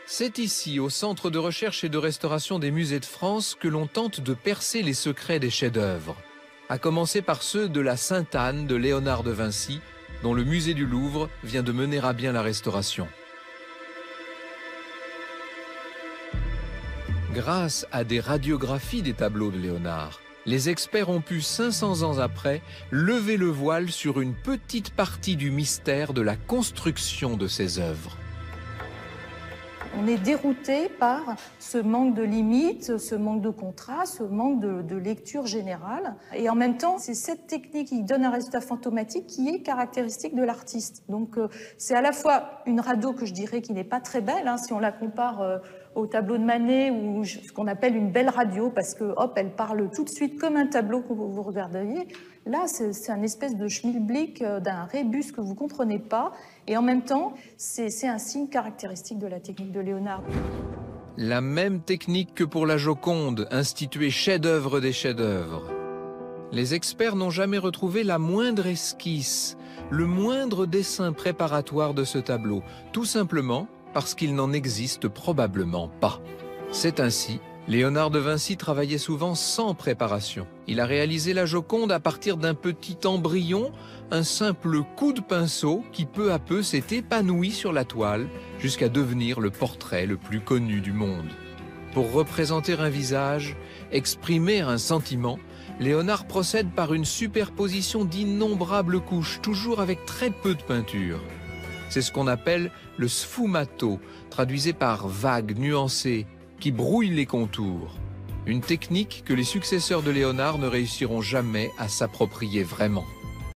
C'est ici, au Centre de recherche et de restauration des musées de France, que l'on tente de percer les secrets des chefs-d'œuvre. À commencer par ceux de la Sainte-Anne de Léonard de Vinci, dont le musée du Louvre vient de mener à bien la restauration. Grâce à des radiographies des tableaux de Léonard, les experts ont pu, 500 ans après, lever le voile sur une petite partie du mystère de la construction de ces œuvres. On est dérouté par ce manque de limites, ce manque de contraste, ce manque de lecture générale. Et en même temps, c'est cette technique qui donne un résultat fantomatique qui est caractéristique de l'artiste. Donc c'est à la fois une radio que je dirais qui n'est pas très belle, hein, si on la compare au tableau de Manet ou ce qu'on appelle une belle radio, parce que hop, elle parle tout de suite comme un tableau que vous regarderiez. Là, c'est un espèce de schmilblick d'un rébus que vous ne comprenez pas. Et en même temps, c'est un signe caractéristique de la technique de Léonard. La même technique que pour la Joconde, instituée chef-d'œuvre des chefs-d'œuvre. Les experts n'ont jamais retrouvé la moindre esquisse, le moindre dessin préparatoire de ce tableau, tout simplement parce qu'il n'en existe probablement pas. C'est ainsi, Léonard de Vinci travaillait souvent sans préparation. Il a réalisé la Joconde à partir d'un petit embryon, un simple coup de pinceau qui peu à peu s'est épanoui sur la toile jusqu'à devenir le portrait le plus connu du monde. Pour représenter un visage, exprimer un sentiment, Léonard procède par une superposition d'innombrables couches, toujours avec très peu de peinture. C'est ce qu'on appelle le sfumato, traduisé par vague, nuancée, qui brouille les contours. Une technique que les successeurs de Léonard ne réussiront jamais à s'approprier vraiment.